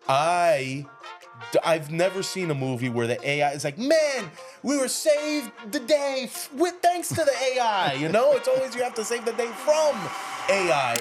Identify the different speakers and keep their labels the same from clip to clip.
Speaker 1: I've never seen a movie where the AI is like, man, we were saved the day with thanks to the AI. You know, it's always you have to save the day from AI.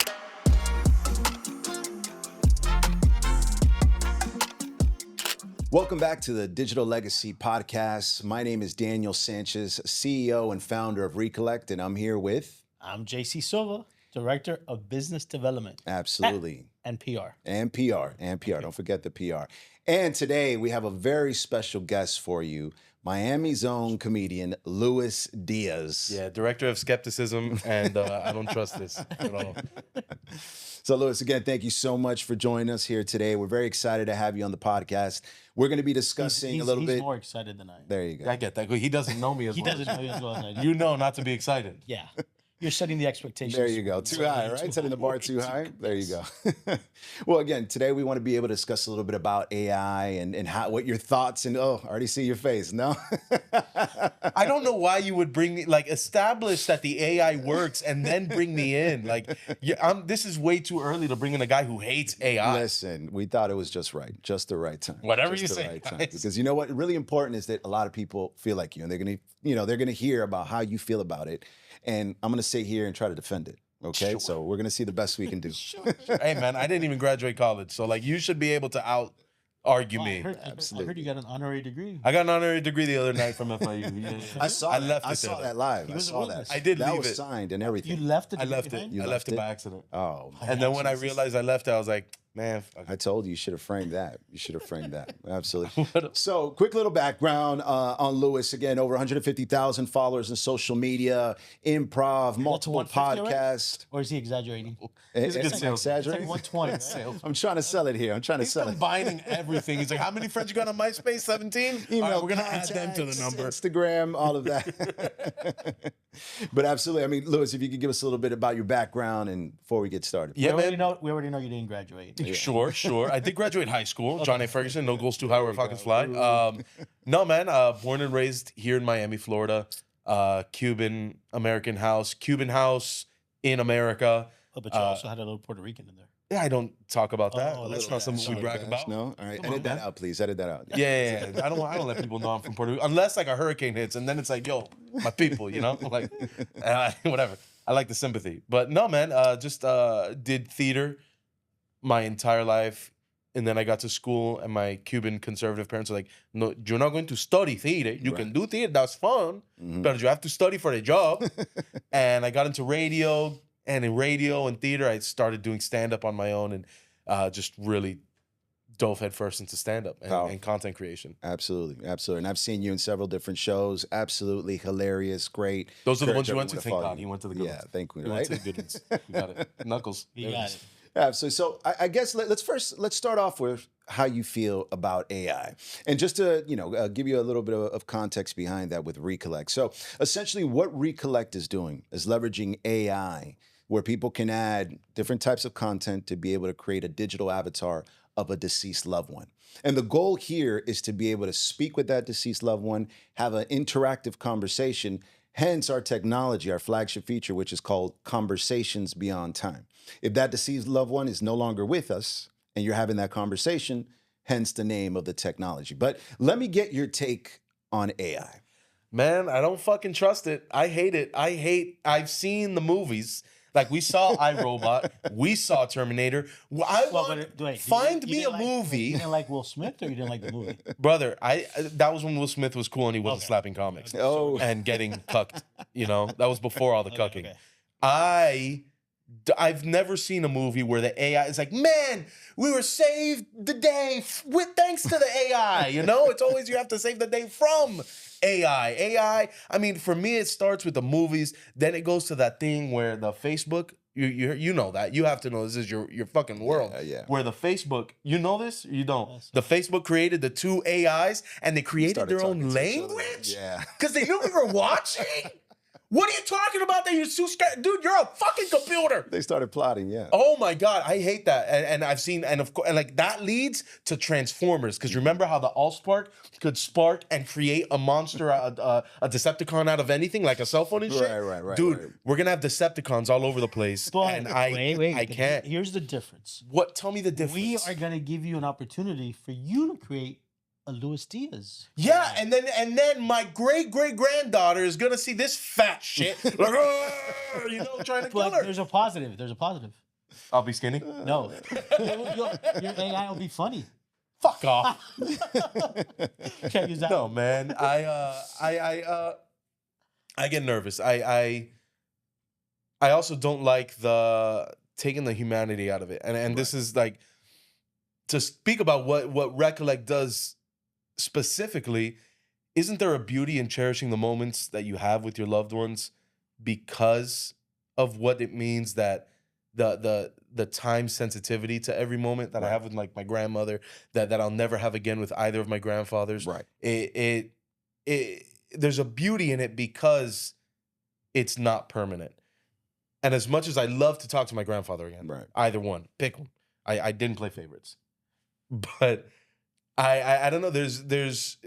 Speaker 2: Welcome back to the Digital Legacy Podcast. My name is Daniel Sanchez, CEO and founder of Reekolect, and I'm here with...
Speaker 3: I'm JC Silva, Director of Business Development.
Speaker 2: Absolutely.
Speaker 3: And PR.
Speaker 2: And PR. Don't forget the PR. And today we have a very special guest for you, Miami's own comedian, Luis Diaz.
Speaker 1: Yeah, Director of Skepticism, and I don't trust this at all.
Speaker 2: So, Luis, again, thank you so much for joining us here today. We're very excited to have you on the podcast. We're going to be discussing a little bit.
Speaker 3: He's more excited than I am.
Speaker 2: There you go.
Speaker 1: I get that. He doesn't know me as well.
Speaker 3: He doesn't know you as well as I do.
Speaker 1: You know not to be excited.
Speaker 3: Yeah. You're setting the expectations.
Speaker 2: There you go. Too high, right? Setting the bar too high. There you go. Well, again, today we want to be able to discuss a little bit about AI and how, what your thoughts and, I already see your face. No?
Speaker 1: I don't know why you would bring me, establish that the AI works and then bring me in. This is way too early to bring in a guy who hates AI.
Speaker 2: Listen, we thought it was just the right time.
Speaker 1: Whatever
Speaker 2: just
Speaker 1: you
Speaker 2: the
Speaker 1: say,
Speaker 2: right time.
Speaker 1: guys.
Speaker 2: Because you know what? Really important is that a lot of people feel like you, and they're gonna hear about how you feel about it. And I'm gonna sit here and try to defend it. Okay,
Speaker 1: Sure.
Speaker 2: So we're gonna see the best we can do.
Speaker 1: Sure. Hey man, I didn't even graduate college, so you should be able to argue me.
Speaker 3: I heard you got an honorary degree.
Speaker 1: I got an honorary degree the other night from FIU. Yeah.
Speaker 2: I saw
Speaker 1: I
Speaker 2: that.
Speaker 1: left
Speaker 2: I
Speaker 1: it
Speaker 2: saw
Speaker 1: there.
Speaker 2: that live.
Speaker 3: He
Speaker 2: I
Speaker 3: was a
Speaker 2: saw that.
Speaker 3: witness.
Speaker 1: I did
Speaker 2: that
Speaker 1: leave
Speaker 2: was
Speaker 1: it.
Speaker 2: signed and everything.
Speaker 3: You left it.
Speaker 1: I left it.
Speaker 2: You
Speaker 1: I left
Speaker 2: left
Speaker 1: it
Speaker 2: it?
Speaker 1: by accident.
Speaker 2: Oh,
Speaker 1: And then when I
Speaker 2: Jesus.
Speaker 1: realized I left it, I was like, man, fuck.
Speaker 2: I told you, you should have framed that. You should have framed that. Absolutely.
Speaker 1: What-
Speaker 2: So, quick little background on Luis. Again, over 150,000 followers on social media, improv, multiple
Speaker 3: 150 already?
Speaker 2: podcasts.
Speaker 3: Or is he exaggerating?
Speaker 1: He's a good
Speaker 3: It's
Speaker 1: salesman.
Speaker 3: like
Speaker 2: Exaggerating?
Speaker 3: 120. Right?
Speaker 2: I'm trying to sell it here. I'm trying to
Speaker 1: He's
Speaker 2: sell it.
Speaker 1: combining everything. He's like, how many friends you got on MySpace? 17? All right, we're going to add them to the
Speaker 2: contacts,
Speaker 1: number.
Speaker 2: Instagram, all of that. But absolutely. I mean, Luis, if you could give us a little bit about your background and before we get started.
Speaker 1: Yeah,
Speaker 3: we
Speaker 1: man.
Speaker 3: already know you didn't graduate.
Speaker 1: Sure. I did graduate high school. John A. Ferguson, no goals too high where Falcons fly. No, man. Born and raised here in Miami, Florida. Cuban house in America.
Speaker 3: Oh, but you also had a little Puerto Rican in there.
Speaker 1: Yeah, I don't talk about that.
Speaker 3: Oh,
Speaker 1: That's
Speaker 3: little
Speaker 1: not something we
Speaker 3: dash,
Speaker 1: brag about.
Speaker 2: No? All right.
Speaker 1: Come
Speaker 2: Edit
Speaker 1: on,
Speaker 2: that
Speaker 1: man.
Speaker 2: out, please. Edit that out.
Speaker 1: Yeah. I don't let people know I'm from Puerto Rico unless a hurricane hits, and then it's like, yo, my people, whatever. I like the sympathy, but no, man. Just did theater my entire life, and then I got to school, and my Cuban conservative parents were like, "No, you're not going to study theater. You can do theater. That's fun, but you have to study for a job." And I got into radio, and in radio and theater, I started doing stand up on my own, and just really dove headfirst into stand-up and content creation.
Speaker 2: Absolutely. And I've seen you in several different shows. Absolutely hilarious, great.
Speaker 1: Those are the
Speaker 2: Encourage
Speaker 1: ones you went to.
Speaker 2: everyone
Speaker 1: Thank
Speaker 2: follow
Speaker 1: God
Speaker 2: you.
Speaker 1: he went to the good
Speaker 2: Yeah,
Speaker 1: ones.
Speaker 2: thank you.
Speaker 1: He
Speaker 2: Right?
Speaker 1: went to the good ones. You got it. Knuckles.
Speaker 3: You
Speaker 1: There it
Speaker 3: got
Speaker 1: is.
Speaker 3: it.
Speaker 2: Absolutely. So I guess let's start off with how you feel about AI, and just to give you a little bit of context behind that with Reekolect. So essentially, what Reekolect is doing is leveraging AI, where people can add different types of content to be able to create a digital avatar of a deceased loved one. And the goal here is to be able to speak with that deceased loved one, have an interactive conversation, hence our technology, our flagship feature, which is called Conversations Beyond Time. If that deceased loved one is no longer with us and you're having that conversation, hence the name of the technology. But let me get your take on AI.
Speaker 1: Man, I don't fucking trust it. I hate it. I've seen the movies. Like, we saw iRobot. We saw Terminator. Find me a movie.
Speaker 3: You didn't like Will Smith, or you didn't like the movie?
Speaker 1: Brother, that was when Will Smith was cool and he wasn't slapping comics.
Speaker 2: Oh.
Speaker 1: And getting cucked. That was before all the cucking.
Speaker 3: Okay.
Speaker 1: I've never seen a movie where the AI is like, man, we were saved the day with thanks to the AI. It's always you have to save the day from AI. I mean, for me, it starts with the movies. Then it goes to that thing where the Facebook, you know that. You have to know this is your fucking world.
Speaker 2: Yeah.
Speaker 1: Where the Facebook, you know this? Or you don't? Yes. The Facebook created the two AIs and they created their own language?
Speaker 2: Yeah.
Speaker 1: Because they knew we were watching? What are you talking about that you're so scared? Dude, you're a fucking computer.
Speaker 2: They started plotting, yeah.
Speaker 1: Oh my God, I hate that. And I've seen, and of course, and like that leads to Transformers. Because remember how the Allspark could spark and create a monster, a Decepticon out of anything, like a cell phone and shit?
Speaker 2: Right.
Speaker 1: Dude,
Speaker 2: right.
Speaker 1: we're going to have Decepticons all over the place.
Speaker 3: But
Speaker 1: and I can't.
Speaker 3: Here's the difference.
Speaker 1: What? Tell me the difference.
Speaker 3: We are going to give you an opportunity for you to create a Luis Diaz.
Speaker 1: Yeah, and then my great-great-granddaughter is gonna see this fat shit, like, you know, trying to kill
Speaker 3: But
Speaker 1: her.
Speaker 3: there's a positive. There's a positive.
Speaker 1: I'll be skinny.
Speaker 3: No, your AI will be funny.
Speaker 1: Fuck off.
Speaker 3: Can't use that.
Speaker 1: No, man. I get nervous. I also don't like the taking the humanity out of it, and this is like to speak about what Reekolect does. Specifically, isn't there a beauty in cherishing the moments that you have with your loved ones because of what it means that the time sensitivity to every moment that I have with like my grandmother that I'll never have again with either of my grandfathers.
Speaker 2: Right.
Speaker 1: It there's a beauty in it because it's not permanent. And as much as I love to talk to my grandfather again, either one, pick one. I didn't play favorites, but I don't know. There's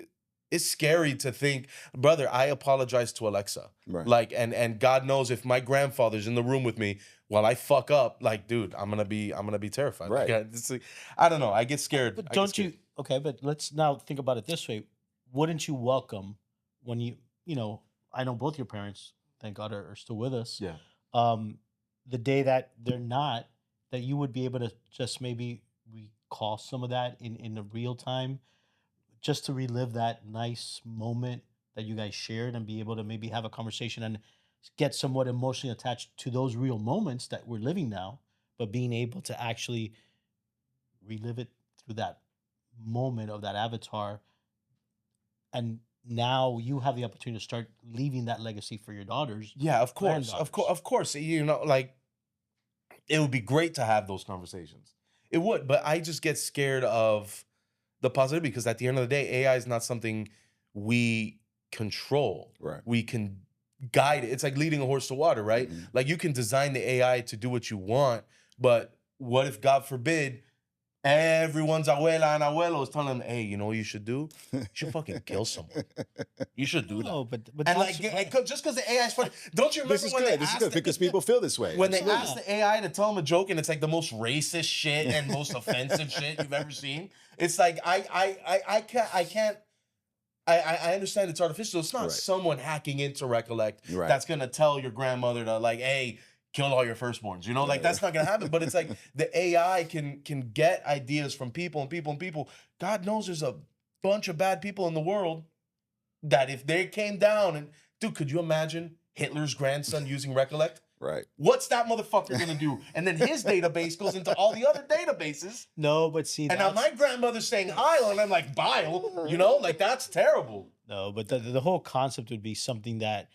Speaker 1: it's scary to think, brother. I apologize to Alexa, like, and God knows if my grandfather's in the room with me while I fuck up, like, dude, I'm gonna be terrified.
Speaker 2: Right.
Speaker 1: Like, I don't know. I get scared.
Speaker 3: But don't you? Okay, but let's now think about it this way. Wouldn't you welcome when you know? I know both your parents, thank God, are still with us.
Speaker 1: Yeah.
Speaker 3: The day that they're not, that you would be able to just maybe recall some of that in the real time, just to relive that nice moment that you guys shared and be able to maybe have a conversation and get somewhat emotionally attached to those real moments that we're living now, but being able to actually relive it through that moment of that avatar. And now you have the opportunity to start leaving that legacy for your daughters.
Speaker 1: Yeah, of course, of course. You know, like, it would be great to have those conversations. It would, but I just get scared of the positivity because at the end of the day, AI is not something we control.
Speaker 2: Right.
Speaker 1: We can guide it. It's like leading a horse to water, right?
Speaker 2: Mm-hmm.
Speaker 1: Like, you can design the AI to do what you want, but what if, God forbid, everyone's abuela and abuelo is telling them, hey, you know what you should do? You should fucking kill someone. You should do that.
Speaker 3: No, but
Speaker 1: And like, just because the AI is funny, don't you remember
Speaker 2: This is
Speaker 1: when
Speaker 2: good.
Speaker 1: they
Speaker 2: This is
Speaker 1: asked
Speaker 2: good because people feel this way.
Speaker 1: when they
Speaker 2: Absolutely.
Speaker 1: ask the AI to tell them a joke and it's like the most racist shit and most offensive shit you've ever seen? It's like I can't. I understand it's artificial. It's not someone hacking into Reekolect that's gonna tell your grandmother to, like, hey, kill all your firstborns. You know, like, that's not gonna happen. But it's like the AI can get ideas from people and people and people. God knows there's a bunch of bad people in the world that if they came down and, dude, could you imagine Hitler's grandson using Reekolect?
Speaker 2: Right.
Speaker 1: What's that motherfucker gonna do? And then his database goes into all the other databases.
Speaker 3: No, but see,
Speaker 1: And now my grandmother's saying Heil, and I'm like, bile, you know? Like, that's terrible.
Speaker 3: no, but the whole concept would be something that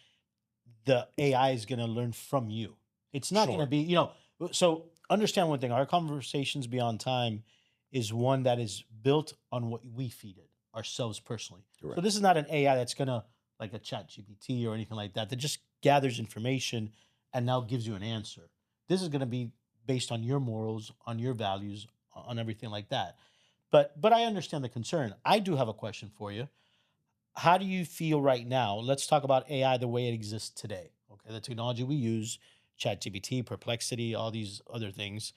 Speaker 3: the AI is going to learn from you. It's not going to be, you know, so understand one thing. Our Conversations Beyond Time is one that is built on what we feed it ourselves personally.
Speaker 2: Correct.
Speaker 3: So this is not an AI that's going to, like a chat GPT or anything like that just gathers information and now gives you an answer. This is going to be based on your morals, on your values, on everything like that. But I understand the concern. I do have a question for you. How do you feel right now? Let's talk about AI the way it exists today. Okay, the technology we use, ChatGPT, Perplexity, all these other things.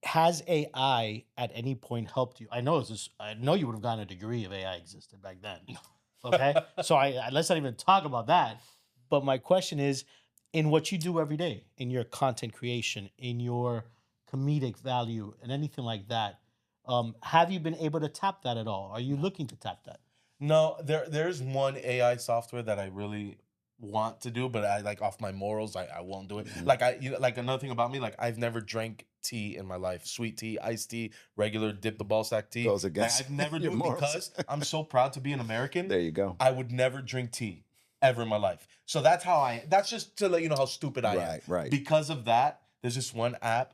Speaker 3: Has AI at any point helped you? I know you would have gotten a degree if AI existed back then. Okay, so let's not even talk about that. But my question is, in what you do every day, in your content creation, in your comedic value, and anything like that, have you been able to tap that at all? Are you looking to tap that?
Speaker 1: No, there's one AI software that I really want to do, but I, like, off my morals, I won't do it. Like, like, another thing about me, like, I've never drank tea in my life. Sweet tea, iced tea, regular dip the ballsack tea.
Speaker 2: Goes against
Speaker 1: I've never
Speaker 2: your
Speaker 1: do it
Speaker 2: morals.
Speaker 1: because I'm so proud to be an American.
Speaker 2: There you go.
Speaker 1: I would never drink tea ever in my life. So that's just to let you know how stupid I am.
Speaker 2: Right.
Speaker 1: Because of that, there's this one app,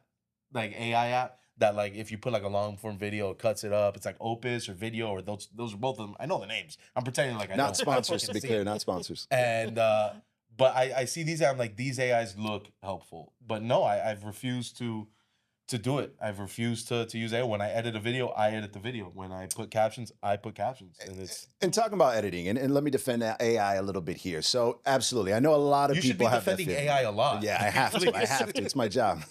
Speaker 1: like AI app, that, like, if you put like a long form video, it cuts it up. It's like Opus or Video, or those are both of them. I know the names. I'm pretending like I know.
Speaker 2: Not sponsors, to be clear, not sponsors.
Speaker 1: And But I see these. I'm like, these AIs look helpful, but no, I've refused to do it. I've refused to use AI. When I edit a video, I edit the video. When I put captions, I put captions, and it's.
Speaker 2: And talking about editing, and let me defend AI a little bit here. So absolutely, I know a lot of
Speaker 1: You should
Speaker 2: people
Speaker 1: be
Speaker 2: have that
Speaker 1: defending
Speaker 2: feeling.
Speaker 1: AI a lot.
Speaker 2: Yeah, I have to. I have to. It's my job.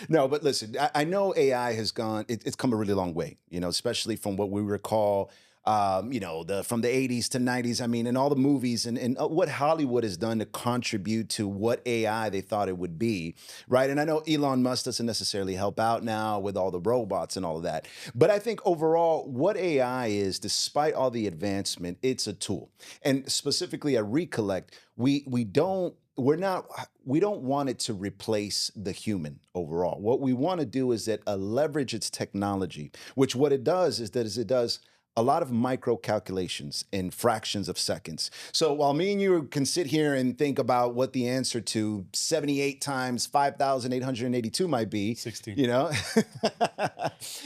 Speaker 2: No, but listen, I know AI has gone. It's come a really long way. You know, especially from what we recall. You know, from the 80s to 90s. I mean, and all the movies and what Hollywood has done to contribute to what AI they thought it would be, right? And I know Elon Musk doesn't necessarily help out now with all the robots and all of that. But I think overall, what AI is, despite all the advancement, it's a tool. And specifically at Reekolect, we don't want it to replace the human overall. What we want to do is that leverage its technology, which what it does is that it does a lot of micro calculations in fractions of seconds. So while me and you can sit here and think about what the answer to 78 times 5,882 might be,
Speaker 1: 16.
Speaker 2: you know,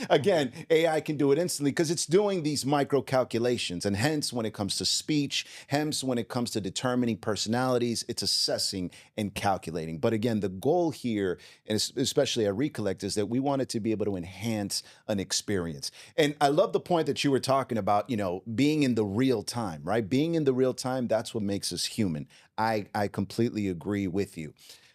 Speaker 2: again, AI can do it instantly because it's doing these micro calculations. And hence, when it comes to speech, hence, when it comes to determining personalities, it's assessing and calculating. But again, the goal here, and especially at Reekolect, is that we want it to be able to enhance an experience. And I love the point that you were talking about, you know, being in the real time, right? Being in the real time, that's what makes us human. I completely agree with you.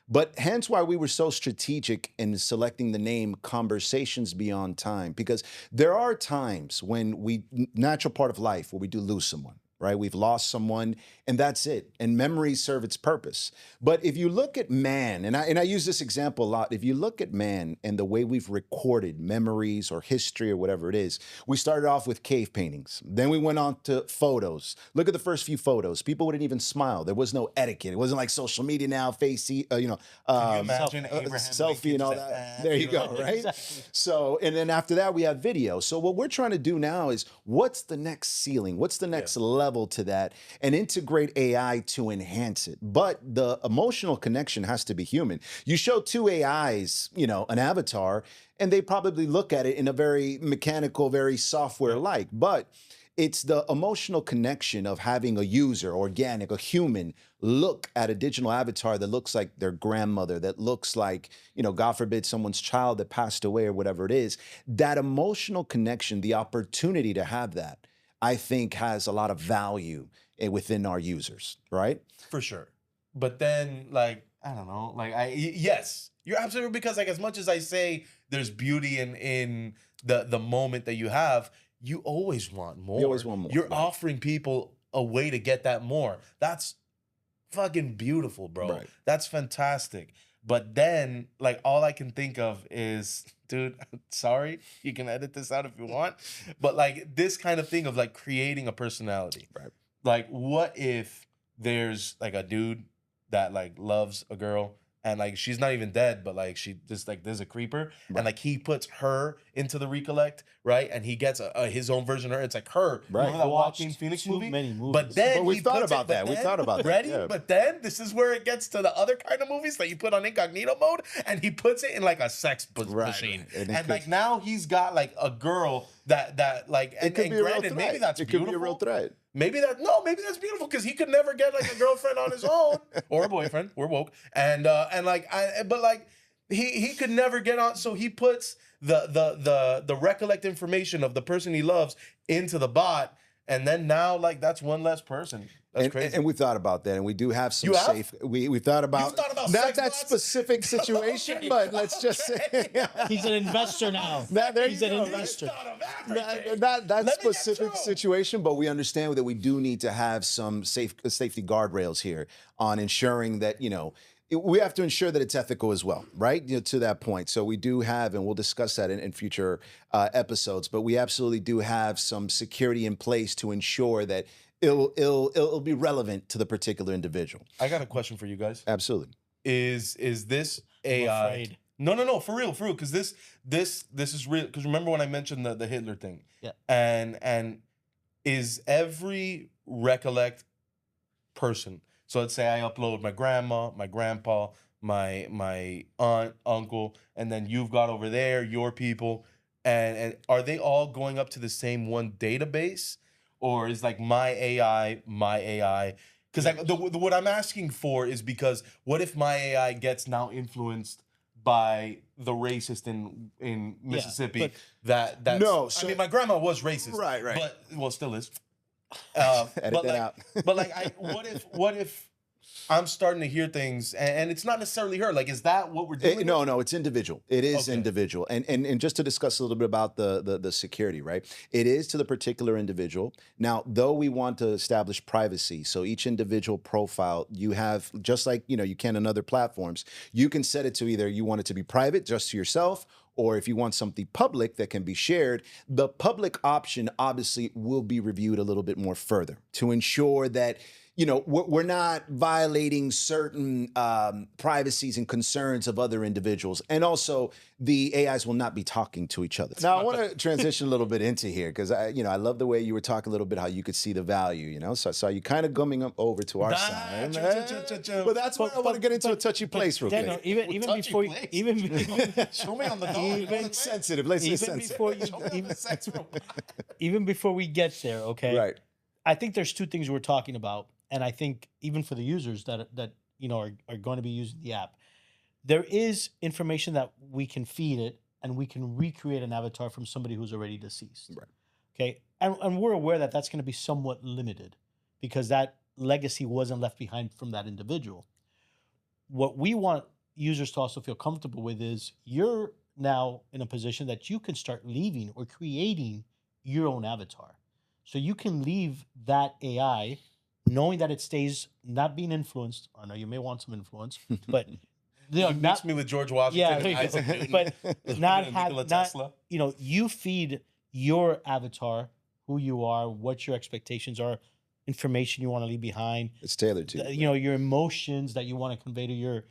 Speaker 2: But hence why we were so strategic in selecting the name Conversations Beyond Time, because there are times when natural part of life where we do lose someone, right? We've lost someone and that's it. And memories serve its purpose. But if you look at man, and I use this example a lot, if you look at man and the way we've recorded memories or history or whatever it is, we started off with cave paintings. Then we went on to photos. Look at the first few photos. People wouldn't even smile. There was no etiquette. It wasn't like social media now,
Speaker 1: Can you imagine Abraham
Speaker 2: selfie
Speaker 1: Lincoln
Speaker 2: and all
Speaker 1: just
Speaker 2: that. There you go, right?
Speaker 3: Exactly.
Speaker 2: So, and then after that, we have video. So what we're trying to do now is what's the next ceiling? What's the next level to that? And integrate AI to enhance it. But the emotional connection has to be human. You show two AIs, you know, an avatar, and they probably look at it in a very mechanical, very software-like. But it's the emotional connection of having a user, organic, a human, look at a digital avatar that looks like their grandmother, that looks like, you know, God forbid, someone's child that passed away or whatever it is. That emotional connection, the opportunity to have that, I think has a lot of value within our users, right?
Speaker 1: For sure. But then, like, I don't know, like, yes, you're absolutely, because like, as much as I say there's beauty in the moment that you have, you always want more.
Speaker 2: You always want more.
Speaker 1: You're
Speaker 2: right.
Speaker 1: offering people a way to get that more. That's fucking beautiful, bro.
Speaker 2: Right.
Speaker 1: That's fantastic. But then, like, all I can think of is, dude, sorry, you can edit this out if you want, but like this kind of thing of like creating a personality.
Speaker 2: Right.
Speaker 1: Like, what if there's like a dude that like loves a girl and like she's not even dead, but like she just like there's a creeper and like he puts her into the Reekolect, right? And he gets his own version of her. It's like her.
Speaker 2: Right.
Speaker 1: Remember that
Speaker 3: Watched
Speaker 1: Joaquin Phoenix
Speaker 3: too
Speaker 1: movie?
Speaker 3: many movies.
Speaker 1: But then
Speaker 2: we
Speaker 1: he
Speaker 2: thought
Speaker 1: puts
Speaker 2: about that.
Speaker 1: but
Speaker 2: We
Speaker 1: then-
Speaker 2: thought about that,
Speaker 1: ready?
Speaker 2: yeah.
Speaker 1: But then this is where it gets to the other kind of movies that you put on incognito mode, and he puts it in like a sex machine.
Speaker 2: Right.
Speaker 1: And like now he's got like a girl that like
Speaker 2: It could be a real
Speaker 1: granted,
Speaker 2: threat.
Speaker 1: maybe that's
Speaker 2: it
Speaker 1: beautiful.
Speaker 2: could be a real threat.
Speaker 1: Maybe that's beautiful because he could never get like a girlfriend on his own or a boyfriend. We're woke, but like he could never get on. So he puts the Reekolect information of the person he loves into the bot, and then now like that's one less person. That's crazy.
Speaker 2: And we thought about that, and we do have some
Speaker 1: You have?
Speaker 2: safe. We thought about,
Speaker 1: thought about
Speaker 2: not
Speaker 1: sex
Speaker 2: that
Speaker 1: bots?
Speaker 2: specific situation,
Speaker 1: Okay,
Speaker 2: but let's just say
Speaker 3: He's an investor now.
Speaker 2: There
Speaker 3: He's
Speaker 2: you
Speaker 3: an
Speaker 2: go.
Speaker 3: investor.
Speaker 1: Thought of everything.
Speaker 2: Not that
Speaker 1: Let me get
Speaker 2: specific
Speaker 1: through.
Speaker 2: situation, but we understand that we do need to have some safety guardrails here on ensuring that, you know, we have to ensure that it's ethical as well, right? You know, to that point. So we do have, and we'll discuss that in future episodes, but we absolutely do have some security in place to ensure that it'll be relevant to the particular individual.
Speaker 1: I got a question for you guys.
Speaker 2: Absolutely.
Speaker 1: Is this AI?
Speaker 3: afraid.
Speaker 1: No, for real, because this is real. Because remember when I mentioned the Hitler thing?
Speaker 3: Yeah.
Speaker 1: And is every Reekolect person? So let's say I upload my grandma, my grandpa, my aunt, uncle, and then you've got over there your people, and are they all going up to the same one database, or is like my AI, Because what I'm asking for is because what if my AI gets now influenced by the racist in Mississippi?
Speaker 3: but-
Speaker 1: That's,
Speaker 2: No,
Speaker 1: I
Speaker 2: so-
Speaker 1: mean, my grandma was racist,
Speaker 2: Right.
Speaker 1: but well, still is.
Speaker 2: Edit
Speaker 1: but
Speaker 2: that
Speaker 1: like,
Speaker 2: out.
Speaker 1: but like, what if I'm starting to hear things, and it's not necessarily her? Like, is that what we're doing?
Speaker 2: No, it's individual. It is
Speaker 1: Okay.
Speaker 2: individual. And just to discuss a little bit about the security, right? It is to the particular individual. Now, though we want to establish privacy, so each individual profile, you have, just like, you can on other platforms, you can set it to either you want it to be private, just to yourself, or if you want something public that can be shared, the public option obviously will be reviewed a little bit more further to ensure that we're not violating certain privacies and concerns of other individuals. And also, the AIs will not be talking to each other. Now, I want to transition a little bit into here because I love the way you were talking a little bit how you could see the value, So I saw you kind of coming up over to our side. But that's why I want to get into a touchy place real quick.
Speaker 3: Daniel, even before you,
Speaker 1: Show me on the dog.
Speaker 2: Let's sensitive. Let's be sensitive.
Speaker 3: even before we get there, okay?
Speaker 2: Right.
Speaker 3: I think there's two things we're talking about, and I think even for the users that are going to be using the app, there is information that we can feed it, and we can recreate an avatar from somebody who's already deceased.
Speaker 2: Right.
Speaker 3: Okay, and we're aware that that's going to be somewhat limited because that legacy wasn't left behind from that individual. What we want users to also feel comfortable with is you're now in a position that you can start leaving or creating your own avatar. So you can leave that AI knowing that it stays not being influenced. I know you may want some influence, but
Speaker 1: Mix
Speaker 3: not
Speaker 1: me with George Washington, and Isaac Newton,
Speaker 3: but not
Speaker 1: and
Speaker 3: have
Speaker 1: Nikola
Speaker 3: not,
Speaker 1: Tesla.
Speaker 3: you feed your avatar who you are, what your expectations are, information you want to leave behind.
Speaker 2: It's tailored to you.
Speaker 3: Your emotions that you want to convey to your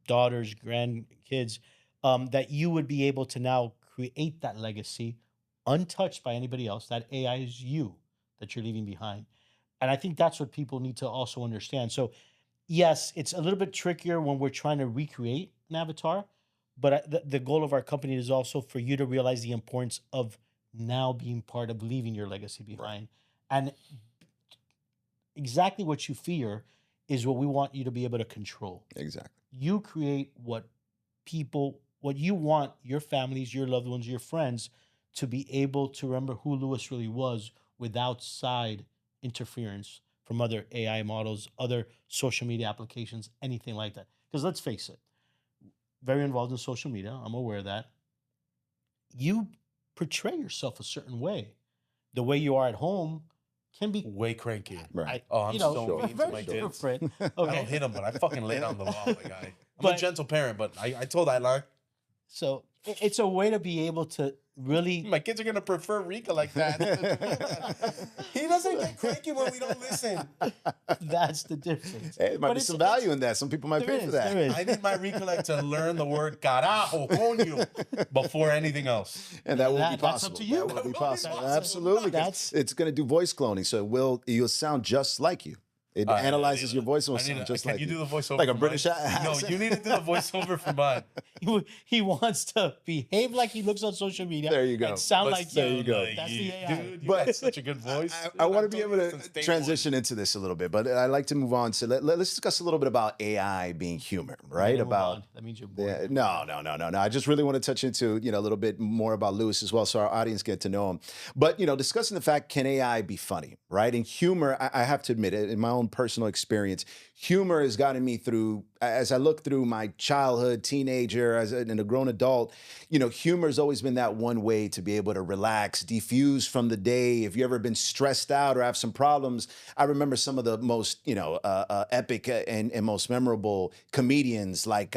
Speaker 3: daughters, grandkids, that you would be able to now create that legacy untouched by anybody else. That AI is you that you're leaving behind. And I think that's what people need to also understand. So yes, it's a little bit trickier when we're trying to recreate an avatar, but the goal of our company is also for you to realize the importance of now being part of leaving your legacy behind. Right. And exactly what you fear is what we want you to be able to control.
Speaker 2: Exactly.
Speaker 3: You create what you want your families, your loved ones, your friends to be able to remember who Lewis really was without side interference from other AI models, other social media applications, anything like that. Because let's face it, very involved in social media, I'm aware of that. You portray yourself a certain way. The way you are at home can be
Speaker 1: Way cranky.
Speaker 2: Right.
Speaker 1: I'm so mean to
Speaker 3: very
Speaker 1: my kids.
Speaker 3: different.
Speaker 1: I
Speaker 3: Okay.
Speaker 1: don't hit them, but I fucking lay down the law, my guy. I'm
Speaker 3: But-
Speaker 1: a gentle parent, but I told that lie.
Speaker 3: So it's a way to be able to really
Speaker 1: My kids are gonna prefer Reekolect that. He doesn't get cranky when we don't listen.
Speaker 3: that's the difference.
Speaker 2: Hey, there might
Speaker 3: But
Speaker 2: be
Speaker 3: it's-
Speaker 2: some value in that. Some people might
Speaker 3: there
Speaker 2: pay for
Speaker 3: is,
Speaker 2: that.
Speaker 3: there is.
Speaker 1: I need my Reekolect to learn the word carajo, coño, before anything else.
Speaker 2: And that will be
Speaker 3: That's up
Speaker 2: possible.
Speaker 3: to you.
Speaker 2: That will
Speaker 1: That
Speaker 2: be
Speaker 1: will be
Speaker 2: possible.
Speaker 1: possible.
Speaker 2: Absolutely.
Speaker 3: That's-
Speaker 2: It's going to do voice cloning, so you'll sound just like you. It analyzes your voice and will sound just
Speaker 1: can
Speaker 2: like
Speaker 1: you
Speaker 2: you.
Speaker 1: do the voiceover
Speaker 2: Like a
Speaker 1: for
Speaker 2: British
Speaker 1: mine?
Speaker 2: accent.
Speaker 1: No, you need to do the voiceover for mine.
Speaker 3: He wants to behave like he looks on social media.
Speaker 2: There you go.
Speaker 3: And sound
Speaker 1: But
Speaker 3: like
Speaker 2: there you go.
Speaker 3: That's the AI.
Speaker 1: Dude, you
Speaker 2: But-
Speaker 1: got such a good voice.
Speaker 2: I
Speaker 1: dude.
Speaker 2: want to
Speaker 1: I've
Speaker 2: be
Speaker 1: known
Speaker 2: able
Speaker 1: you
Speaker 2: to
Speaker 1: since day
Speaker 2: transition into this a little bit, but I'd like to move on to let's discuss a little bit about AI being humor, right?
Speaker 3: Move
Speaker 2: About
Speaker 3: on. That means you're bored.
Speaker 2: yeah, no. I just really want to touch into a little bit more about Lewis as well, so our audience get to know him. But discussing the fact, can AI be funny, right? And humor, I have to admit, in my own personal experience, humor has gotten me through. As I look through my childhood, teenager, and a grown adult, humor has always been that one way to be able to relax, defuse from the day. If you ever been stressed out or have some problems, I remember some of the most, epic and most memorable comedians like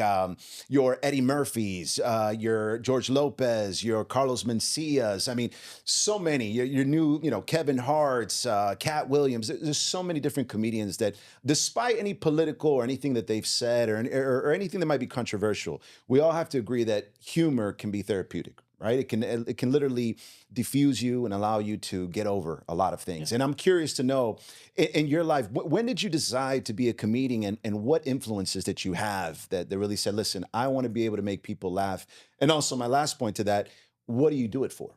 Speaker 2: your Eddie Murphys, your George Lopez, your Carlos Mencias. I mean, so many. Your new, Kevin Hart's, Cat Williams. There's so many different comedians that, despite any political or anything that they've said or anything that might be controversial, we all have to agree that humor can be therapeutic, right? It can literally diffuse you and allow you to get over a lot of things. Yeah. And I'm curious to know, in your life, when did you decide to be a comedian, and what influences that you have that really said, listen, I want to be able to make people laugh? And also, my last point to that, what do you do it for?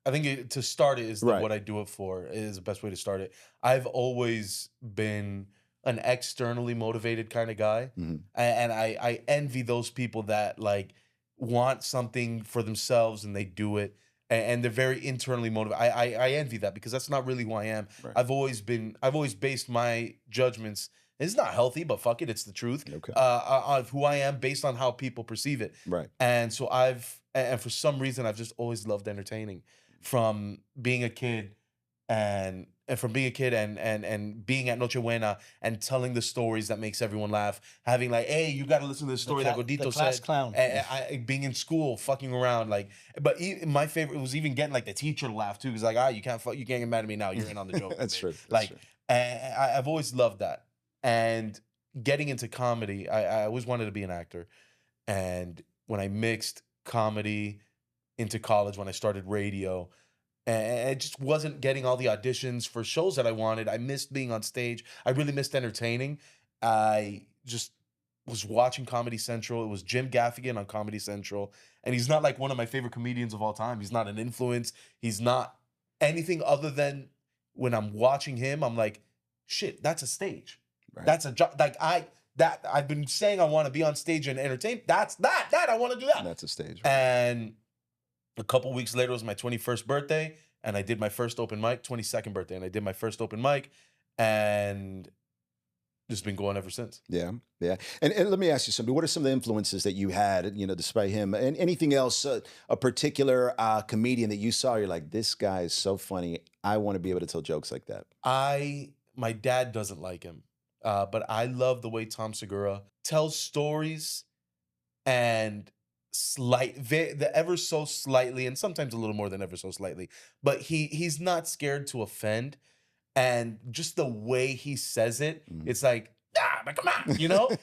Speaker 1: I think to start it is
Speaker 2: Right.
Speaker 1: what I do it for is the best way to start it. I've always been an externally motivated kind of guy,
Speaker 2: Mhm.
Speaker 1: and I envy those people that like want something for themselves and they do it, and they're very internally motivated. I envy that because that's not really who I am.
Speaker 2: Right.
Speaker 1: I've always based my judgments. It's not healthy, but fuck it, it's the truth.
Speaker 2: Okay.
Speaker 1: Of who I am based on how people perceive it.
Speaker 2: Right.
Speaker 1: And so and for some reason, I've just always loved entertaining from being a kid and from being a kid and being at Noche Buena and telling the stories that makes everyone laugh, having like, hey, you got to listen to the story that Godito
Speaker 3: the class
Speaker 1: said.
Speaker 3: clown.
Speaker 1: Being in school, fucking around, like, but my favorite was even getting like the teacher to laugh too, because like, you can't get mad at me now. You're in on the joke.
Speaker 2: That's true. That's
Speaker 1: Like,
Speaker 2: true.
Speaker 1: and I've always loved that. And getting into comedy, I always wanted to be an actor. And when I mixed comedy into college, when I started radio, and I just wasn't getting all the auditions for shows that I wanted. I missed being on stage. I really missed entertaining. I just was watching Comedy Central. It was Jim Gaffigan on Comedy Central. And he's not like one of my favorite comedians of all time. He's not an influence. He's not anything other than when I'm watching him, I'm like, shit, that's a stage.
Speaker 2: Right.
Speaker 1: That's a job. Like I've been saying I want to be on stage and entertain. That I want to do that.
Speaker 2: That's a stage. Right?
Speaker 1: And a couple weeks later was my 21st birthday, and I did my first open mic. 22nd birthday, and I did my first open mic, and just been going ever since.
Speaker 2: Yeah, yeah. And let me ask you something. What are some of the influences that you had, despite him? And anything else, a particular comedian that you saw, you're like, this guy is so funny. I want to be able to tell jokes like that.
Speaker 1: My dad doesn't like him, but I love the way Tom Segura tells stories and the ever so slightly, and sometimes a little more than ever so slightly, but he's not scared to offend, and just the way he says it, it's like, but come on,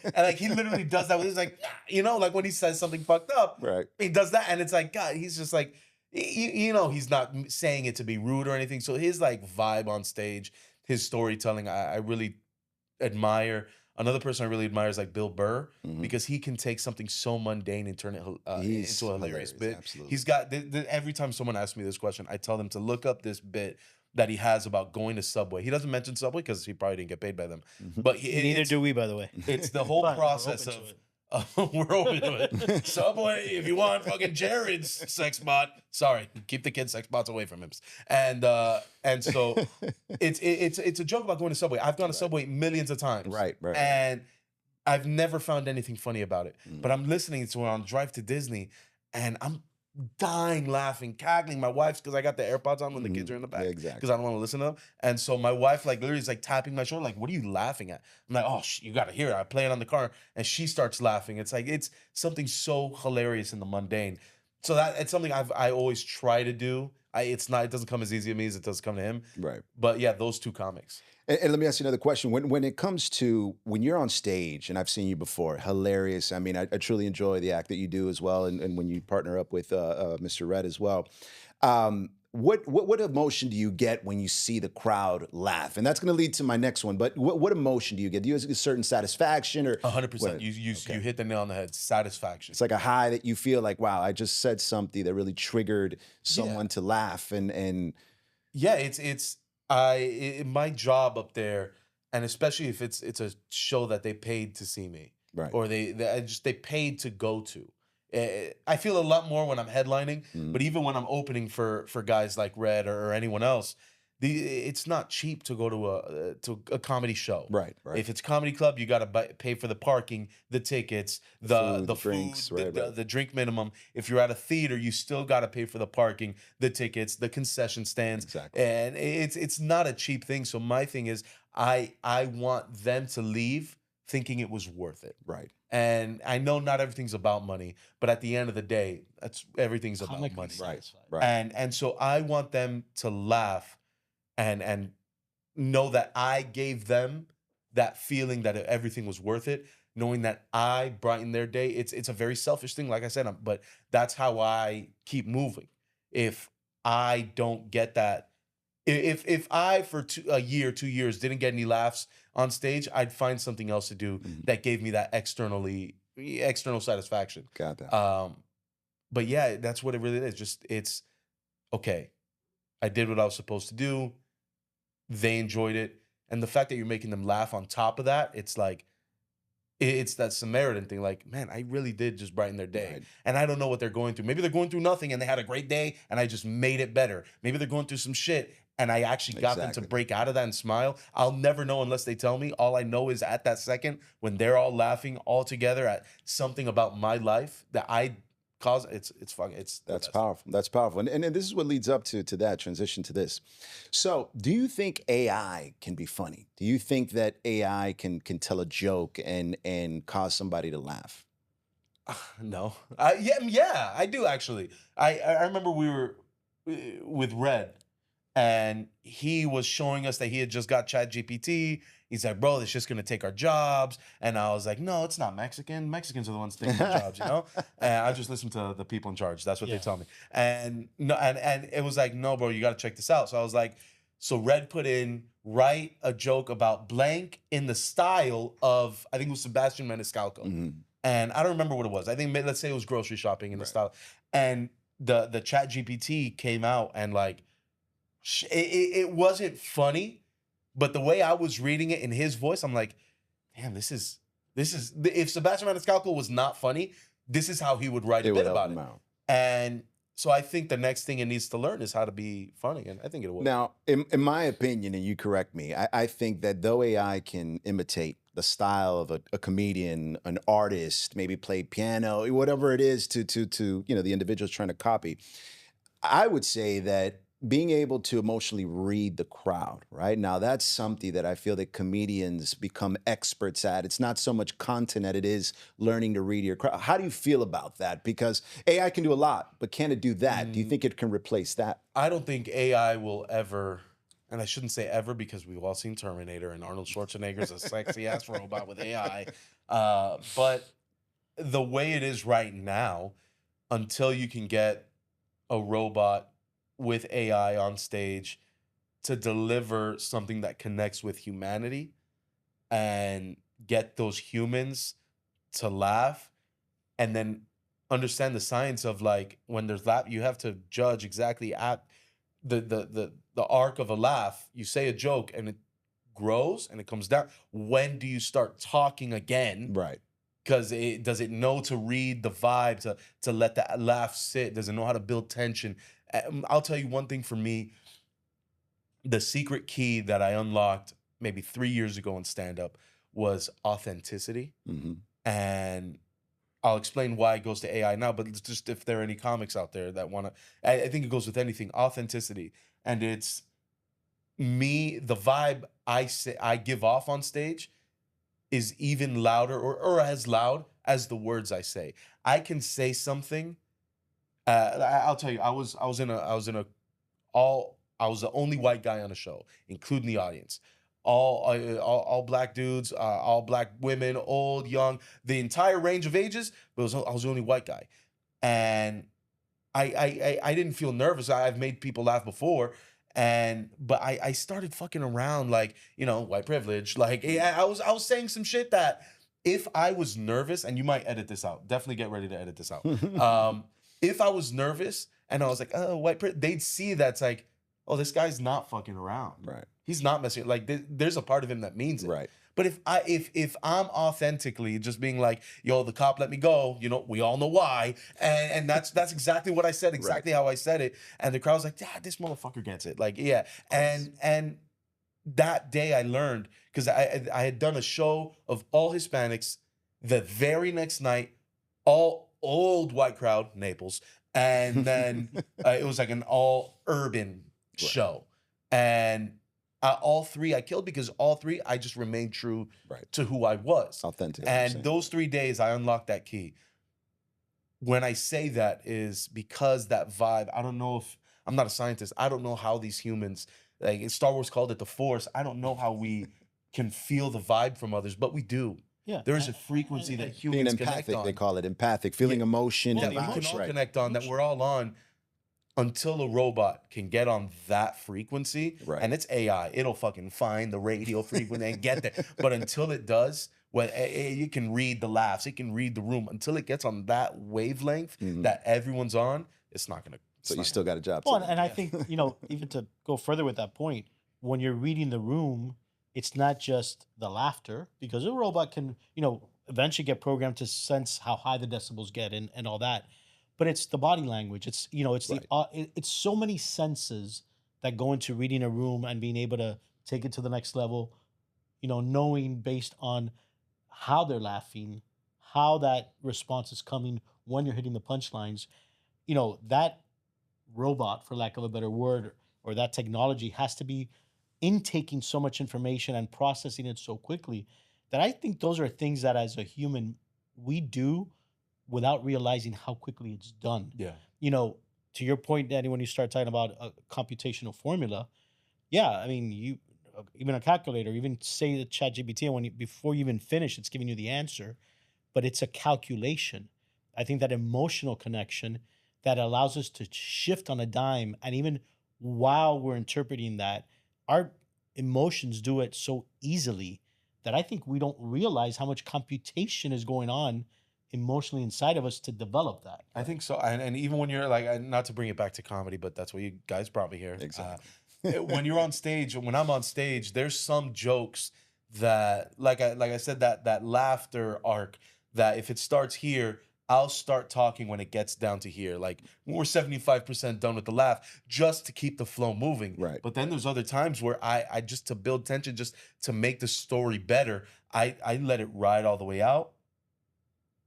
Speaker 1: and like he literally does that. He's like, like when he says something fucked up,
Speaker 2: Right.
Speaker 1: he does that, and it's like, God, he's just like, he's not saying it to be rude or anything. So his like vibe on stage, his storytelling, I really admire. Another person I really admire is like Bill Burr, because he can take something so mundane and turn it into a hilarious bit.
Speaker 2: Absolutely.
Speaker 1: He's got every time someone asks me this question, I tell them to look up this bit that he has about going to Subway. He doesn't mention Subway because he probably didn't get paid by them. But
Speaker 3: Neither do we, by the way.
Speaker 1: It's the whole
Speaker 3: But
Speaker 1: process we're open to it. Subway, if you want fucking Jared's sex bot, sorry, keep the kids' sex bots away from him. And so it's a joke about going to Subway. I've gone to Subway millions of times.
Speaker 2: Right.
Speaker 1: And I've never found anything funny about it. But I'm listening to it on Drive to Disney, and I'm dying laughing, cackling. My wife's, because I got the AirPods on when the kids are in the back.
Speaker 2: Yeah, exactly.
Speaker 1: Because I don't want to listen to them. And so my wife like literally is like tapping my shoulder, like, what are you laughing at? I'm like, oh, you got to hear it. I play it on the car, and she starts laughing. It's like, it's something so hilarious in the mundane. So it's something I always try to do. It doesn't come as easy to me as it does come to him.
Speaker 2: Right.
Speaker 1: But yeah, those two comics.
Speaker 2: And let me ask you another question. When it comes to when you're on stage, and I've seen you before, hilarious. I mean, I truly enjoy the act that you do as well, and when you partner up with Mr. Red as well. What emotion do you get when you see the crowd laugh? And that's going to lead to my next one. But what emotion do you get? Do you have a certain satisfaction or
Speaker 1: 100%? You hit the nail on the head. Satisfaction.
Speaker 2: It's like a high that you feel like, wow, I just said something that really triggered someone to laugh, and
Speaker 1: yeah, it's my job up there, and especially if it's a show that they paid to see me,
Speaker 2: right,
Speaker 1: or they paid to go to. I feel a lot more when I'm headlining, but even when I'm opening for guys like Red or anyone else, it's not cheap to go to a comedy show.
Speaker 2: Right.
Speaker 1: If it's comedy club, you got to pay for the parking, the tickets, the food,
Speaker 2: drinks,
Speaker 1: the drink minimum. If you're at a theater, you still got to pay for the parking, the tickets, the concession stands.
Speaker 2: Exactly.
Speaker 1: And it's not a cheap thing. So my thing is, I want them to leave thinking it was worth it.
Speaker 2: Right.
Speaker 1: And I know not everything's about money, but at the end of the day, everything's about money.
Speaker 2: Right.
Speaker 1: And so I want them to laugh and know that I gave them that feeling that everything was worth it, knowing that I brightened their day. It's a very selfish thing, like I said, but that's how I keep moving. If I don't get that, if I for a year, 2 years didn't get any laughs on stage, I'd find something else to do that gave me that external satisfaction.
Speaker 2: Got that.
Speaker 1: But yeah, that's what it really is. Just it's okay. I did what I was supposed to do. They enjoyed it. And the fact that you're making them laugh on top of that, it's like, it's that Samaritan thing. Like, man, I really did just brighten their day.
Speaker 2: Right.
Speaker 1: And I don't know what they're going through. Maybe they're going through nothing and they had a great day and I just made it better. Maybe they're going through some shit and I actually got them to
Speaker 2: Exactly.
Speaker 1: break out of that and smile. I'll never know unless they tell me. All I know is at that second when they're all laughing all together at something about my life that I caused, it's fucking, it's the
Speaker 2: That's
Speaker 1: best.
Speaker 2: powerful. That's powerful. And this is what leads up to that transition to this. So, do you think AI can be funny? Do you think that AI can tell a joke and cause somebody to laugh?
Speaker 1: No. Yeah, I do actually. I remember we were with Red and he was showing us that he had just got ChatGPT. He's like, bro, it's just gonna take our jobs. And I was like, no, it's not Mexican. Mexicans are the ones taking our jobs, you know? And I just listen to the people in charge. That's what they
Speaker 3: Yeah.
Speaker 1: tell me. And no, and it was like, no, bro, you gotta check this out. So I was like, so Red put in, write a joke about blank in the style of, I think it was Sebastian Maniscalco.
Speaker 2: Mhm.
Speaker 1: And I don't remember what it was. I think let's say it was grocery shopping in the
Speaker 2: Right.
Speaker 1: style. And the Chat GPT came out and like it wasn't funny, but the way I was reading it in his voice, I'm like, damn, this is if Sebastian Maniscalco was not funny, this is how he would write a
Speaker 2: It
Speaker 1: bit
Speaker 2: would help
Speaker 1: about
Speaker 2: them
Speaker 1: it.
Speaker 2: out.
Speaker 1: And so I think the next thing it needs to learn is how to be funny, and I think it will.
Speaker 2: Now, in my opinion, and you correct me, I think that though AI can imitate the style of a comedian, an artist, maybe play piano, whatever it is to the individual's trying to copy, I would say that being able to emotionally read the crowd, right? Now, that's something that I feel that comedians become experts at. It's not so much content that it is learning to read your crowd. How do you feel about that? Because AI can do a lot, but can it do that? Do you think it can replace that?
Speaker 1: I don't think AI will ever, and I shouldn't say ever because we've all seen Terminator and Arnold Schwarzenegger's a sexy ass robot with AI. But the way it is right now, until you can get a robot with AI on stage to deliver something that connects with humanity and get those humans to laugh and then understand the science of like when there's laugh, you have to judge exactly at the arc of a laugh. You say a joke and it grows and it comes down. When do you start talking again?
Speaker 2: Right.
Speaker 1: Because does it know to read the vibe, to let the laugh sit? Does it know how to build tension? I'll tell you one thing for me, the secret key that I unlocked maybe 3 years ago in stand-up was authenticity.
Speaker 2: Hmm.
Speaker 1: And I'll explain why it goes to AI now, but it's just if there are any comics out there that want to, I think it goes with anything, authenticity. And it's me, the vibe I give off on stage is even louder or as loud as the words I say. I can say something. I'll tell you, I was the only white guy on the show, including the audience. All black dudes, all black women, old, young, the entire range of ages. But I was the only white guy, and I didn't feel nervous. I've made people laugh before, but I started fucking around like white privilege. Like I was saying some shit that if I was nervous, and you might edit this out, definitely get ready to edit this out. If I was nervous and I was like, oh, white privilege, they'd see that's like, oh, this guy's not fucking around.
Speaker 2: Right.
Speaker 1: He's not messing. Like there's a part of him that means it.
Speaker 2: Right.
Speaker 1: But if I'm authentically just being like, yo, the cop let me go, we all know why, and that's exactly what I said, exactly how I said it, and the crowd was like, yeah, this motherfucker gets it, like yeah, and that day I learned because I had done a show of all Hispanics, the very next night, all old white crowd, Naples, and then it was like an all urban show, and. All three I killed because all three I just remained true to who I was.
Speaker 2: Authentic.
Speaker 1: And those 3 days I unlocked that key. When I say that is because that vibe, I don't know if, I'm not a scientist, I don't know how these humans, like Star Wars called it the Force, I don't know how we can feel the vibe from others, but we do.
Speaker 3: Yeah.
Speaker 1: There is a frequency that
Speaker 2: Being
Speaker 1: humans connect
Speaker 2: empathic,
Speaker 1: on.
Speaker 2: they call it empathic, feeling emotion.
Speaker 1: Yeah,
Speaker 2: and
Speaker 1: we can
Speaker 2: vibes,
Speaker 1: all
Speaker 2: right.
Speaker 1: connect on that we're all on. Until a robot can get on that frequency,
Speaker 2: Right.
Speaker 1: and it's AI, it'll fucking find the radio frequency and get there. But until it does, it can read the laughs, it can read the room. Until it gets on that wavelength that everyone's on, it's not gonna
Speaker 2: So you still got a job.
Speaker 3: Well,
Speaker 2: to do.
Speaker 3: and I think, even to go further with that point, when you're reading the room, it's not just the laughter, because a robot can, eventually get programmed to sense how high the decibels get and all that. But it's the body language. It's, it's
Speaker 2: Right.
Speaker 3: it's so many senses that go into reading a room and being able to take it to the next level, knowing based on how they're laughing, how that response is coming when you're hitting the punchlines. That robot, for lack of a better word, or that technology has to be intaking so much information and processing it so quickly that I think those are things that as a human we do without realizing how quickly it's done.
Speaker 1: Yeah.
Speaker 3: To your point, Danny, when you start talking about a computational formula, yeah, I mean, even a calculator, even say the chat GPT, and before you even finish, it's giving you the answer, but it's a calculation. I think that emotional connection that allows us to shift on a dime, and even while we're interpreting that, our emotions do it so easily that I think we don't realize how much computation is going on emotionally inside of us to develop that.
Speaker 1: I think so. And even when you're like, not to bring it back to comedy, but that's what you guys brought me here.
Speaker 2: Exactly.
Speaker 1: When you're on stage, when I'm on stage, there's some jokes that, like I said, that laughter arc, that if it starts here, I'll start talking when it gets down to here. Like when we're 75% done with the laugh, just to keep the flow moving.
Speaker 2: Right.
Speaker 1: But then there's other times where I just, to build tension, just to make the story better, I let it ride all the way out,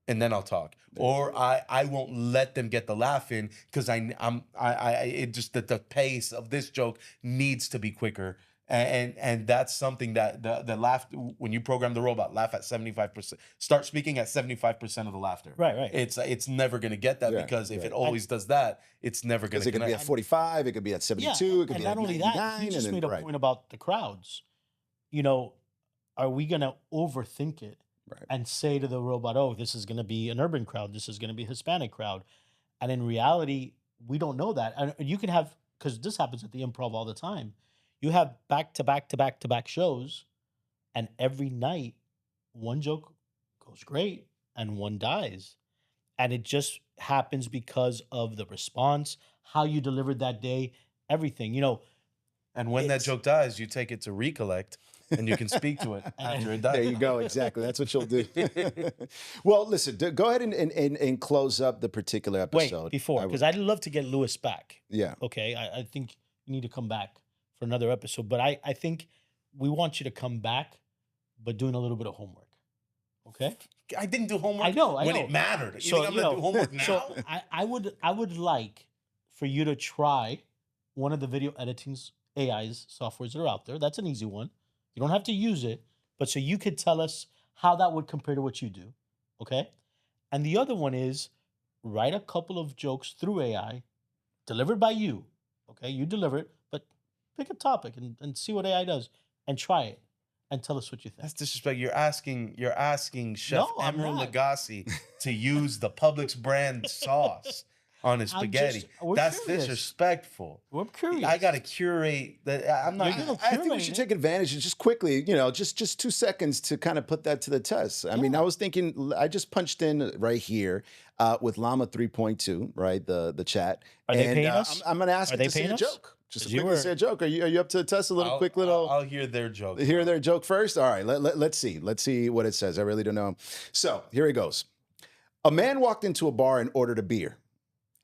Speaker 1: and then I'll talk. Or I won't let them get the laugh in, because it just, that the pace of this joke needs to be quicker. And that's something that the laugh, when you program the robot, laugh at 75%, start speaking at 75% of the laughter.
Speaker 3: Right.
Speaker 1: It's never going to get that,
Speaker 2: Yeah,
Speaker 1: because if
Speaker 2: right.
Speaker 1: it always does that, it's never going
Speaker 2: Because
Speaker 1: to
Speaker 2: it could be at 45, it could be at 72, it could
Speaker 3: and
Speaker 2: be
Speaker 3: not
Speaker 2: at
Speaker 3: only
Speaker 2: 99.
Speaker 3: that, you just
Speaker 2: and
Speaker 3: made
Speaker 2: then,
Speaker 3: a point about the crowds. Are we going to overthink it
Speaker 2: Right.
Speaker 3: and say to the robot, "Oh, this is going to be an urban crowd. This is going to be a Hispanic crowd," and in reality, we don't know that. And you can have, because this happens at the improv all the time. You have back to back to back to back shows, and every night one joke goes great and one dies. And it just happens because of the response, how you delivered that day, everything.
Speaker 1: And when that
Speaker 3: It's-
Speaker 1: joke dies, you take it to Reekolect, and you can speak to it after it dies.
Speaker 2: There you go. Exactly. That's what you'll do. Well, listen, go ahead and close up the particular episode.
Speaker 3: Wait, before, because I'd love to get Lewis back.
Speaker 2: Yeah.
Speaker 3: Okay, I think you need to come back for another episode. But I think we want you to come back, but doing a little bit of homework. Okay?
Speaker 1: I didn't do homework
Speaker 3: I know.
Speaker 1: when it mattered. You think I'm going to do homework now?
Speaker 3: So I would like for you to try one of the video editing AI's softwares that are out there. That's an easy one. You don't have to use it, but so you could tell us how that would compare to what you do. Okay? And the other one is write a couple of jokes through AI, delivered by you. Okay? You deliver it, but pick a topic and see what AI does and try it and tell us what you think.
Speaker 1: That's disrespect. You're asking Chef
Speaker 3: No, I'm
Speaker 1: Emerald
Speaker 3: not.
Speaker 1: Lagasse to use the Publix brand sauce on his
Speaker 3: I'm
Speaker 1: spaghetti.
Speaker 3: just- we're
Speaker 1: That's
Speaker 3: curious.
Speaker 1: disrespectful.
Speaker 3: We're curious.
Speaker 1: I gotta curate that. I'm not.
Speaker 3: You're gonna
Speaker 2: I think we
Speaker 3: curate
Speaker 2: should
Speaker 3: it.
Speaker 2: take advantage and just quickly, just 2 seconds to kind of put that to the test. I mean, I was thinking, I just punched in right here with Llama 3.2, right? The chat.
Speaker 3: Are they
Speaker 2: and,
Speaker 3: paying us?
Speaker 2: I'm going to ask
Speaker 3: Are
Speaker 2: it
Speaker 3: they
Speaker 2: to say
Speaker 3: paying
Speaker 2: a
Speaker 3: us?
Speaker 2: joke. Just to
Speaker 3: 'Cause you
Speaker 2: quickly
Speaker 3: were-
Speaker 2: say a joke. Are you up to the test? A little quick little.
Speaker 1: I'll hear their joke.
Speaker 2: Hear their joke first? All right, let's see. Let's see what it says. I really don't know. So here it goes. A man walked into a bar and ordered a beer.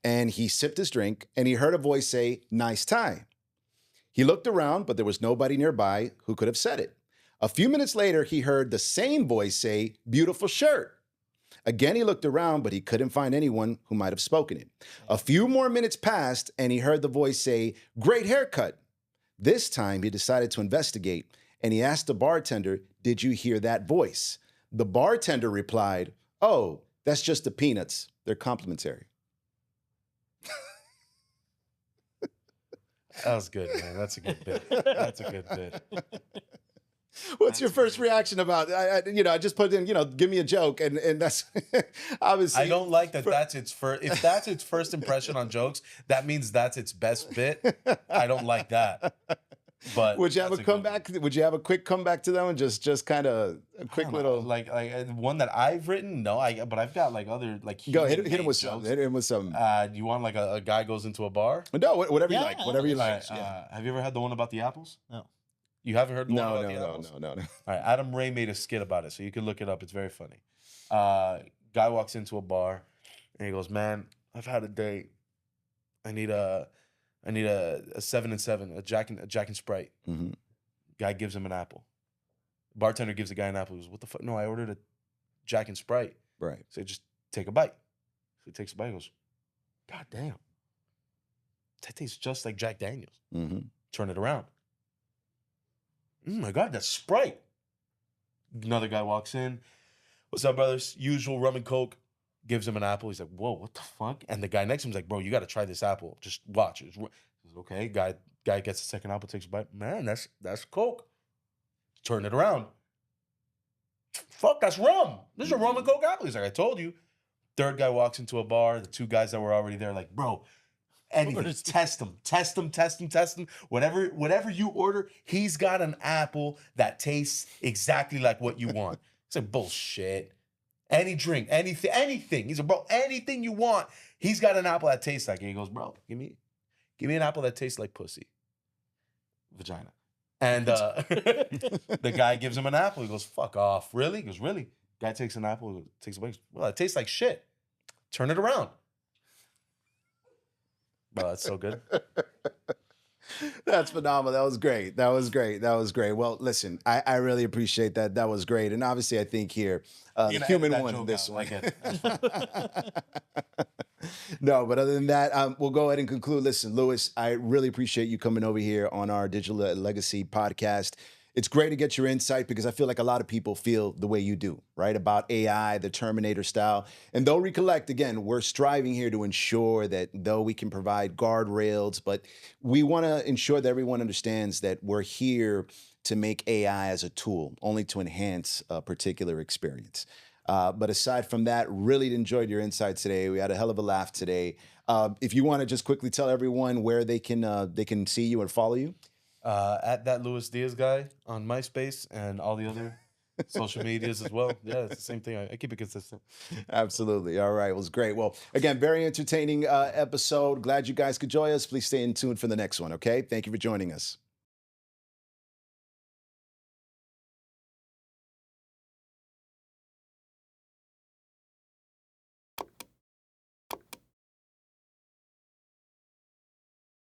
Speaker 2: And he sipped his drink, and he heard a voice say, "Nice tie." He looked around, but there was nobody nearby who could have said it. A few minutes later, he heard the same voice say, "Beautiful shirt." Again, he looked around, but he couldn't find anyone who might have spoken it. A few more minutes passed, and he heard the voice say, "Great haircut." This time, he decided to investigate, and he asked the bartender, "Did you hear that voice?" The bartender replied, "Oh, that's just the peanuts. They're complimentary."
Speaker 1: That was good, man. That's a good bit. That's a good bit.
Speaker 2: What's your first reaction about? I just put in, give me a joke, and that's obviously.
Speaker 1: I don't like that. That's its first. If that's its first impression on jokes, that means that's its best bit. I don't like that. But
Speaker 2: Would you have a
Speaker 1: that's good one.
Speaker 2: comeback? Would you have a quick comeback to them and just kind of a
Speaker 1: I
Speaker 2: quick
Speaker 1: don't know,
Speaker 2: little?
Speaker 1: like one that I've written. No, but I've got like other like
Speaker 2: Go hit
Speaker 1: human-made
Speaker 2: him with
Speaker 1: jokes.
Speaker 2: something. Hit him with something.
Speaker 1: Do you want like a guy goes into a bar?
Speaker 2: No, whatever you
Speaker 3: Yeah,
Speaker 2: like. Whatever you
Speaker 3: all
Speaker 2: like.
Speaker 1: Alright,
Speaker 2: Yeah.
Speaker 1: Have you ever had the one about the apples?
Speaker 3: No.
Speaker 1: You haven't heard the one
Speaker 2: No,
Speaker 1: about
Speaker 2: no,
Speaker 1: the
Speaker 2: no,
Speaker 1: apples?
Speaker 2: no.
Speaker 1: All right, Adam Ray made a skit about it, so you can look it up. It's very funny. Guy walks into a bar, and he goes, "Man, I've had a date. I need a 7 and 7, a Jack and Sprite."
Speaker 2: Hmm.
Speaker 1: Guy gives him an apple. Bartender gives the guy an apple. He goes, "What the fuck? No, I ordered a Jack and Sprite."
Speaker 2: Right.
Speaker 1: So just take a bite. So he takes a bite. He goes, "God damn, that tastes just like Jack Daniels."
Speaker 2: Hmm.
Speaker 1: Turn it around. Oh my God, that's Sprite. Another guy walks in. "What's up, brothers?" Usual rum and Coke. Gives him an apple. He's like, "Whoa, what the fuck?" And the guy next to him's like, "Bro, you got to try this apple. Just watch it." He's okay. Guy gets the second apple, takes a bite. "Man, that's Coke." Turn it around. "Fuck, that's rum. This is a rum and Coke apple." He's like, "I told you." Third guy walks into a bar. The two guys that were already there, like, "Bro, anything. Test him. Whatever you order, he's got an apple that tastes exactly like what you want." It's like, bullshit. Any drink, anything. He's like, "Bro, anything you want, he's got an apple that tastes like it." He goes, "Bro, give me an apple that tastes like pussy, vagina." And the guy gives him an apple. He goes, "Fuck off, really?" He goes, "Really?" Guy takes an apple, takes a bite. "Well, it tastes like shit. Turn it around." Bro, that's so good.
Speaker 2: That's phenomenal. That was great. Well, listen, I really appreciate that. That was great. And obviously, I think here, the
Speaker 1: You're gonna
Speaker 2: human
Speaker 1: edit that
Speaker 2: one,
Speaker 1: joke
Speaker 2: this
Speaker 1: out.
Speaker 2: one.
Speaker 1: I get it. That's fine.
Speaker 2: No, but other than that, we'll go ahead and conclude. Listen, Louis, I really appreciate you coming over here on our Digital Legacy podcast. It's great to get your insight because I feel like a lot of people feel the way you do, right? About AI, the Terminator style. And though Reekolect, again, we're striving here to ensure that though we can provide guardrails, but we want to ensure that everyone understands that we're here to make AI as a tool, only to enhance a particular experience. But aside from that, really enjoyed your insights today. We had a hell of a laugh today. If you want to just quickly tell everyone where they can see you and follow you.
Speaker 1: At that Luis Diaz guy on MySpace and all the other social medias as well. Yeah, it's the same thing. I keep it consistent.
Speaker 2: Absolutely. All right. It was great. Well, again, very entertaining episode. Glad you guys could join us. Please stay in tune for the next one. Okay. Thank you for joining us.